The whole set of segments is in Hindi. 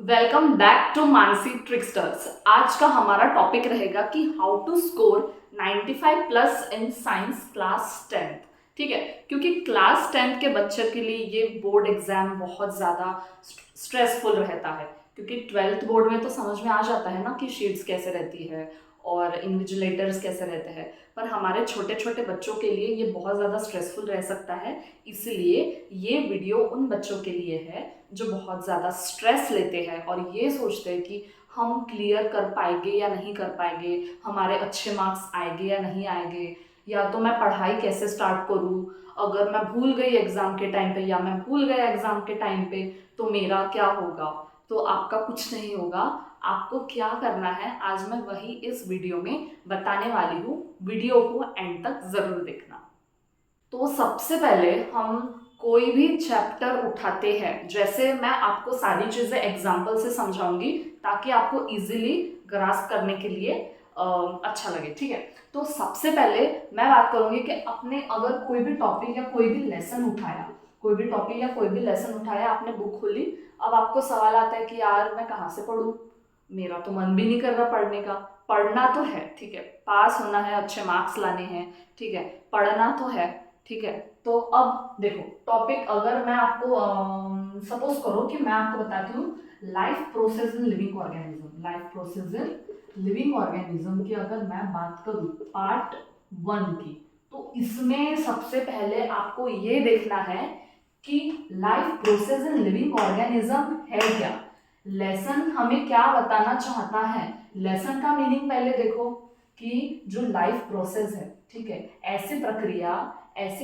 Welcome back to Mansi tricksters. आज का हमारा टॉपिक रहेगा कि how to score 95 plus in science class 10th। ठीक है, क्योंकि क्लास 10th के बच्चे के लिए ये बोर्ड एग्जाम बहुत ज़्यादा स्ट्रेसफुल रहता है, क्योंकि 12th बोर्ड में तो समझ में आ जाता है ना कि शीट्स कैसे रहती है और इन्विजिलेटर्स कैसे रहते हैं, पर हमारे छोटे छोटे बच्चों के लिए ये बहुत ज़्यादा स्ट्रेसफुल रह सकता है। इसलिए ये वीडियो उन बच्चों के लिए है जो बहुत ज़्यादा स्ट्रेस लेते हैं और ये सोचते हैं कि हम क्लियर कर पाएंगे या नहीं कर पाएंगे, हमारे अच्छे मार्क्स आएंगे या नहीं आएंगे, या तो मैं पढ़ाई कैसे स्टार्ट करूँ, अगर मैं भूल गई एग्ज़ाम के टाइम पे या मैं भूल गया एग्ज़ाम के टाइम पे तो मेरा क्या होगा। तो आपका कुछ नहीं होगा। आपको क्या करना है आज मैं वही इस वीडियो में बताने वाली हूँ। वीडियो को एंड तक ज़रूर देखना। तो सबसे पहले हम कोई भी चैप्टर उठाते हैं, जैसे मैं आपको सारी चीज़ें एग्जाम्पल से समझाऊंगी ताकि आपको इजीली ग्रास्प करने के लिए अच्छा लगे। ठीक है, तो सबसे पहले मैं बात करूंगी कि आपने अगर कोई भी टॉपिक या कोई भी लेसन उठाया, कोई भी टॉपिक या कोई भी लेसन उठाया, आपने बुक खोली, अब आपको सवाल आता है कि यार मैं कहाँ से पढ़ूँ, मेरा तो मन भी नहीं कर रहा पढ़ने का। पढ़ना तो है, ठीक है, पास होना है, अच्छे मार्क्स लाने हैं, ठीक है, पढ़ना तो है, ठीक है। तो अब देखो टॉपिक, अगर मैं आपको सपोज करो कि मैं आपको बताती हूँ life process in living organism, life process in living organism की अगर मैं बात करूँ पार्ट 1 की, तो इसमें सबसे पहले आपको ये देखना है कि life process in living organism है क्या, लेसन हमें क्या बताना चाहता है। लेसन का मीनिंग पहले देखो कि जो लाइफ प्रोसेस है, ठीक है, ऐसी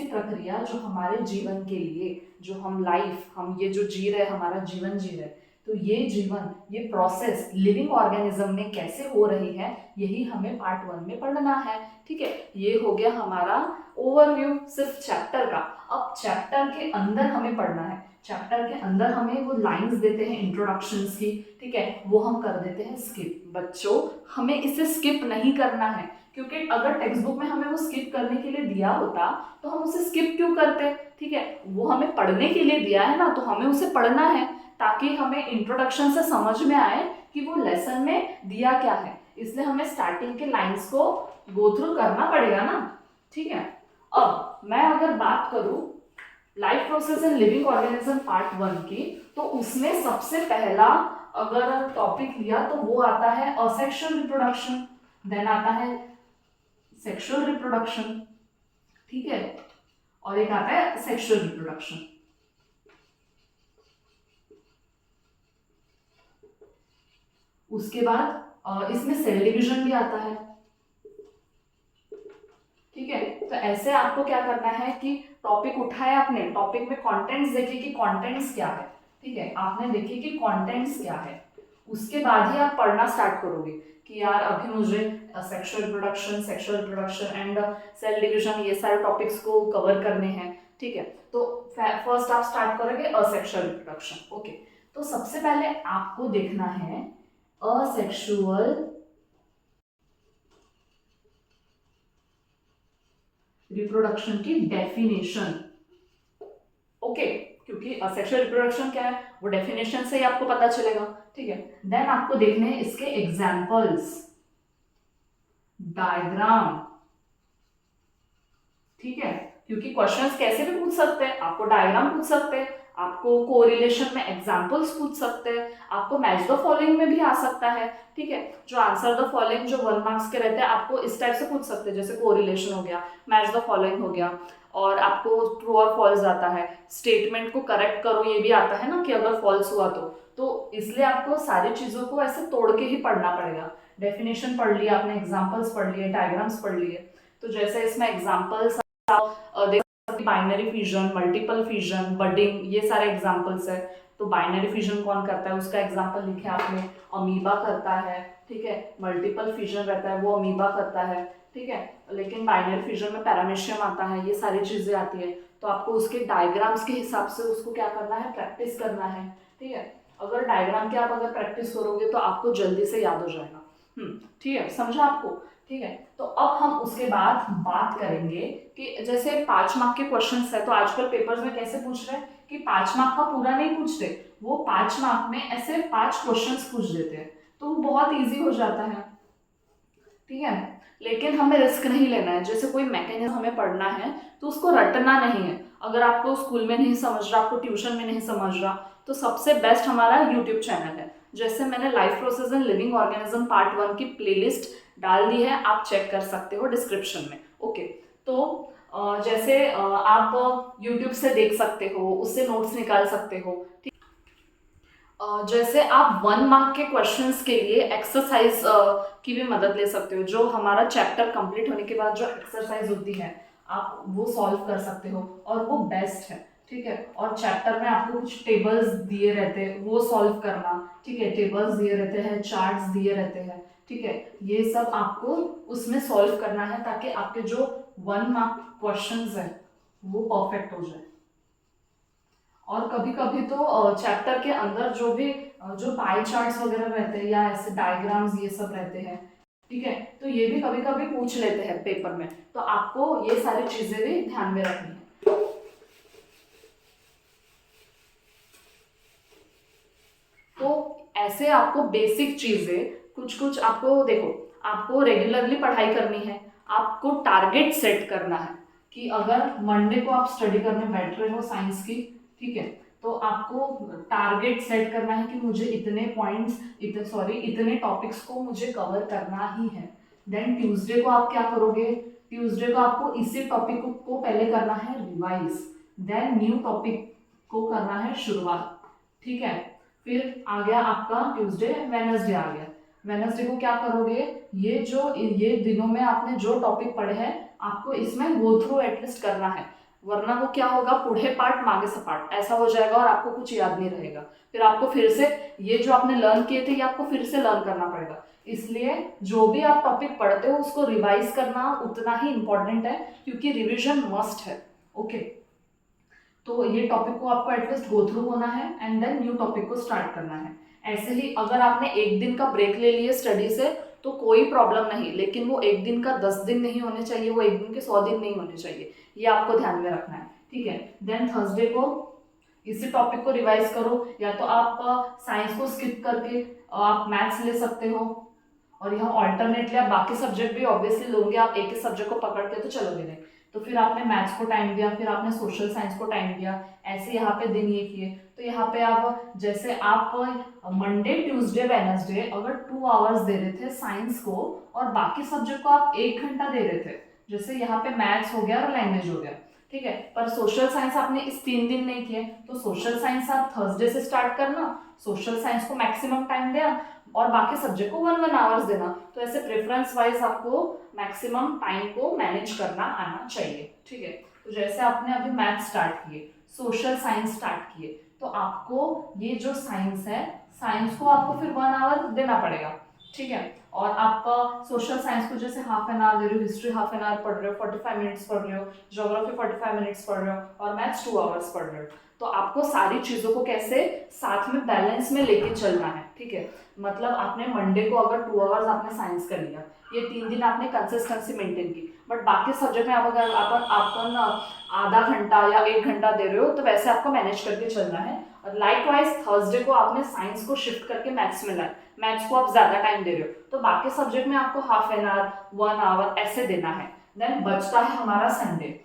प्रक्रिया जो हमारे जीवन के लिए, जो हम लाइफ, हम ये जो जी रहे, हमारा जीवन जी रहे, तो ये जीवन, ये प्रोसेस लिविंग ऑर्गेनिज्म में कैसे हो रही है, यही हमें पार्ट 1 में पढ़ना है। ठीक है, ये हो गया हमारा ओवरव्यू सिर्फ चैप्टर का। अब चैप्टर के अंदर हमें पढ़ना है, चैप्टर के अंदर हमें वो लाइंस देते हैं इंट्रोडक्शंस की, ठीक है, वो हम कर देते हैं स्किप। बच्चों, हमें इसे स्किप नहीं करना है, क्योंकि अगर टेक्स्ट बुक में हमें वो स्किप करने के लिए दिया होता तो हम उसे स्किप क्यों करते। ठीक है, वो हमें पढ़ने के लिए दिया है ना, तो हमें उसे पढ़ना है ताकि हमें इंट्रोडक्शन से समझ में आए कि वो लेसन में दिया क्या है। इसलिए हमें स्टार्टिंग के लाइंस को गो थ्रू करना पड़ेगा ना। ठीक है, अब मैं अगर बात करूं life process in living organism part 1 की, तो उसमें सबसे पहला अगर टॉपिक लिया तो वो आता है असेक्सुअल रिप्रोडक्शन, देन आता है सेक्सुअल रिप्रोडक्शन, ठीक है, और एक आता है सेक्सुअल रिप्रोडक्शन। उसके बाद इसमें सेल डिवीजन भी आता है। ठीक है, तो ऐसे आपको क्या करना है कि टॉपिक उठाया आपने, टॉपिक में कंटेंट्स देखिए कि कंटेंट्स क्या है। ठीक है, आपने देखिए कि कंटेंट्स क्या है, उसके बाद ही आप पढ़ना स्टार्ट करोगे कि यार अभी मुझे sexual reproduction and cell division, ये सारे टॉपिक्स को कवर करने हैं। ठीक है, तो फर्स्ट आप स्टार्ट करोगे असेक्सुअल रिप्रोडक्शन। ओके, तो सबसे पहले आपको देखना है असेक्सुअल रिप्रोडक्शन की डेफिनेशन। ओके, क्योंकि असेक्सुअल रिप्रोडक्शन क्या है वो डेफिनेशन से ही आपको पता चलेगा। ठीक है, देन आपको देखने हैं इसके एग्जाम्पल्स, डायग्राम। ठीक है, क्योंकि क्वेश्चंस कैसे भी पूछ सकते हैं, आपको डायग्राम पूछ सकते हैं, आपको कोरिलेशन में एग्जांपल्स पूछ सकते हैं, आपको मैच द फॉलोइंग में भी आ सकता है। ठीक है, जो आंसर द फॉलोइंग जो 1 मार्क्स के रहते हैं आपको इस टाइप से पूछ सकते हैं, जैसे कोरिलेशन हो गया, मैच द फॉलोइंग हो गया, और आपको ट्रू और फॉल्स आता है, स्टेटमेंट को करेक्ट करो ये भी आता है ना कि अगर फॉल्स हुआ तो इसलिए आपको सारी चीजों को ऐसे तोड़ के ही पढ़ना पड़ेगा। डेफिनेशन पढ़ लिया आपने, एग्जाम्पल्स पढ़ लिए, डायग्राम्स पढ़ लिए, तो जैसे इसमें examples binary fission, multiple fission, budding, ये सारे एग्जांपल्स है। तो बाइनरी फिजन कौन करता है उसका एग्जांपल लिखे आपने, अमीबा करता है। ठीक है, मल्टीपल फिजन रहता है वो अमीबा करता है। ठीक है, लेकिन बाइनरी फिजन में पैरामीशियम आता है, ये सारी चीजें आती है, तो आपको उसके डायग्राम्स के हिसाब से उसको क्या करना है, प्रैक्टिस करना है। ठीक है, अगर डायग्राम की आप अगर प्रैक्टिस करोगे तो आपको जल्दी से याद हो जाएगा। ठीक है, समझा आपको। ठीक है, तो अब हम उसके बाद बात करेंगे कि जैसे 5 मार्क के क्वेश्चंस है, तो आजकल पेपर्स में कैसे पूछ रहे हैं कि 5 मार्क का पूरा नहीं पूछते, वो 5 मार्क में ऐसे 5 क्वेश्चंस पूछ देते हैं, तो वो बहुत ईजी हो जाता है, ठीक है। लेकिन हमें रिस्क नहीं लेना है, जैसे कोई मैकेनिज्म हमें पढ़ना है तो उसको रटना नहीं है। अगर आपको स्कूल में नहीं समझ रहा, आपको ट्यूशन में नहीं समझ रहा, तो सबसे बेस्ट हमारा यूट्यूब चैनल है। जैसे मैंने life process in living organism part 1 की प्लेलिस्ट डाल दी है, आप चेक कर सकते हो डिस्क्रिप्शन में। ओके, तो जैसे आप यूट्यूब से देख सकते हो, उससे नोट्स निकाल सकते हो, ठीक। जैसे आप 1 मार्क के क्वेश्चंस के लिए एक्सरसाइज की भी मदद ले सकते हो। जो हमारा चैप्टर कंप्लीट होने के बाद जो एक्सरसाइज होती है, आप वो सॉल्व कर सकते हो और वो बेस्ट है, ठीक है। और चैप्टर में आपको कुछ टेबल्स दिए रहते हैं, वो सॉल्व करना, ठीक है। टेबल्स दिए रहते हैं, चार्ट्स दिए रहते हैं, ठीक है। ये सब आपको उसमें सॉल्व करना है ताकि आपके जो 1 मार्क क्वेश्चंस है वो परफेक्ट हो जाए। और कभी कभी तो चैप्टर के अंदर जो भी जो पाई चार्ट्स वगैरह रहते हैं या ऐसे डायग्राम्स ये सब रहते हैं, ठीक है, तो ये भी कभी कभी पूछ लेते हैं पेपर में, तो आपको ये सारी चीजें भी ध्यान में रखनी है। तो ऐसे आपको बेसिक चीजें कुछ कुछ आपको देखो, आपको रेगुलरली पढ़ाई करनी है, आपको टारगेट सेट करना है कि अगर मंडे को आप स्टडी करने बैठ रहे हो साइंस की, ठीक है, तो आपको टारगेट सेट करना है कि मुझे इतने पॉइंट्स इतने टॉपिक्स को मुझे कवर करना ही है। देन ट्यूसडे को आप क्या करोगे, ट्यूसडे को आपको इसी टॉपिक को पहले करना है रिवाइज, देन न्यू टॉपिक को करना है शुरुआत, ठीक है। फिर आ गया आपका ट्यूसडे, वेनसडे आ गया। वेनसडे को क्या करोगे, ये दिनों में आपने जो टॉपिक पढ़े हैं आपको इसमें गो थ्रू एटलीस्ट करना है, वरना वो क्या होगा, पुढे पार्ट मागे सपाट ऐसा हो जाएगा और आपको कुछ याद नहीं रहेगा। फिर आपको फिर से ये जो आपने लर्न किए थे ये आपको फिर से लर्न करना पड़ेगा। इसलिए जो भी आप टॉपिक पढ़ते हो उसको रिवाइज करना उतना ही इंपॉर्टेंट है, क्योंकि रिविजन मस्ट है। ओके, तो ये टॉपिक को आपको एटलीस्ट गो थ्रू होना है एंड देन न्यू टॉपिक को स्टार्ट करना है। ऐसे ही अगर आपने एक दिन का ब्रेक ले लिया स्टडी से तो कोई प्रॉब्लम नहीं, लेकिन वो एक दिन का 10 दिन नहीं होने चाहिए, वो एक दिन के 100 दिन नहीं होने चाहिए, ये आपको ध्यान में रखना है, ठीक है। देन थर्सडे को इसी टॉपिक को रिवाइज करो, या तो आप साइंस को स्किप करके आप मैथ्स ले सकते हो, और यहाँ ऑल्टरनेटली आप बाकी सब्जेक्ट भी ऑब्वियसली लोगे, आप एक ही सब्जेक्ट को पकड़ के तो चलोगे नहीं। तो फिर आपने मैथ्स को टाइम दिया, फिर आपने सोशल साइंस को टाइम दिया, ऐसे यहाँ पे दिन ये किए। तो यहाँ पे आप जैसे आप मंडे ट्यूसडे वेडनेसडे अगर 2 आवर्स दे रहे थे साइंस को और बाकी सब्जेक्ट को आप 1 घंटा दे रहे थे, जैसे यहाँ पे मैथ्स हो गया और लैंग्वेज हो गया, ठीक है। पर सोशल साइंस आपने इस 3 दिन नहीं किए, तो सोशल साइंस आप थर्सडे से स्टार्ट करना, सोशल साइंस को मैक्सिमम टाइम देना और बाकी सब्जेक्ट को 1 आवर्स देना। तो ऐसे प्रेफरेंस वाइज आपको मैक्सिमम टाइम को मैनेज करना आना चाहिए, ठीक है। तो जैसे आपने अभी मैथ स्टार्ट किए, सोशल साइंस स्टार्ट किए, तो आपको ये जो साइंस है, साइंस को आपको फिर 1 आवर देना पड़ेगा, ठीक है। और आप सोशल साइंस को जैसे हाफ एन आवर दे रहे हो, हिस्ट्री हाफ एन आवर पढ़ रहे हो, 45 मिनट्स पढ़ रहे हो, ज्योग्राफी 45 मिनट्स पढ़ रहे हो और मैथ्स 2 आवर्स पढ़ रहे हो। तो आपको सारी चीजों को कैसे साथ में बैलेंस में लेके चलना है, ठीक है। मतलब आपने मंडे को अगर 2 आवर्स आपने साइंस कर लिया, ये 3 दिन आपने कंसिस्टेंसी मेंटेन की, बट बाकी सब्जेक्ट में आप अगर अपन आधा घंटा या 1 घंटा दे रहे हो तो वैसे आपको मैनेज करके चलना है। और लाइकवाइज थर्सडे को आपने साइंस को शिफ्ट करके मैथ्स में लाया, मैथ्स को आप ज्यादा टाइम दे रहे हो, तो बाकी सब्जेक्ट में आपको हाफ एन आवर 1 आवर ऐसे देना है। देन बचता है हमारा संडे।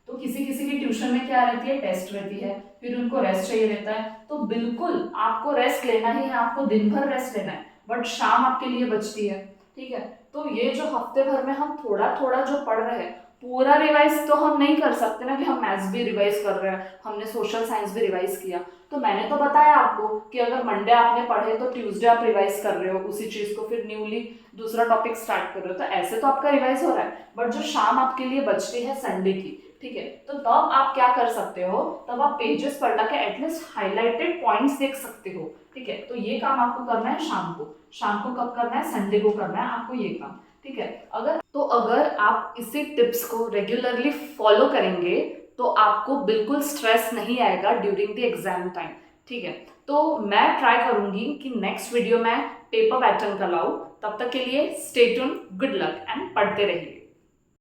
तो किसी किसी की ट्यूशन में क्या रहती है, टेस्ट रहती है, फिर उनको रेस्ट चाहिए रहता है, तो बिल्कुल आपको रेस्ट लेना ही है, आपको दिन भर रेस्ट लेना है, बट शाम आपके लिए बचती है, ठीक है। तो ये जो हफ्ते भर में हम थोड़ा थोड़ा जो पढ़ रहे हैं, पूरा रिवाइज तो हम नहीं कर सकते ना कि हम मैथ्स भी रिवाइज कर रहे हैं, हमने सोशल साइंस भी रिवाइज किया। तो मैंने तो बताया आपको कि अगर मंडे आपने पढ़े तो ट्यूसडे आप रिवाइज कर रहे हो उसी चीज को, फिर न्यूली दूसरा टॉपिक स्टार्ट कर रहे हो, तो ऐसे तो आपका रिवाइज हो रहा है। बट जो शाम आपके लिए बचती है संडे की, ठीक है, तो तब आप क्या कर सकते हो, तब आप पेजेस पलटा के एटलीस्ट हाईलाइटेड पॉइंट्स देख सकते हो, ठीक है। तो ये काम आपको करना है शाम को। शाम को कब करना है, संडे को करना है आपको ये काम, ठीक है। अगर आप इसी टिप्स को रेगुलरली फॉलो करेंगे तो आपको बिल्कुल स्ट्रेस नहीं आएगा ड्यूरिंग द एग्जाम टाइम, ठीक है। तो मैं ट्राई करूंगी कि नेक्स्ट वीडियो में पेपर पैटर्न का लाऊं। तब तक के लिए stay tune, good luck and पढ़ते रहिए।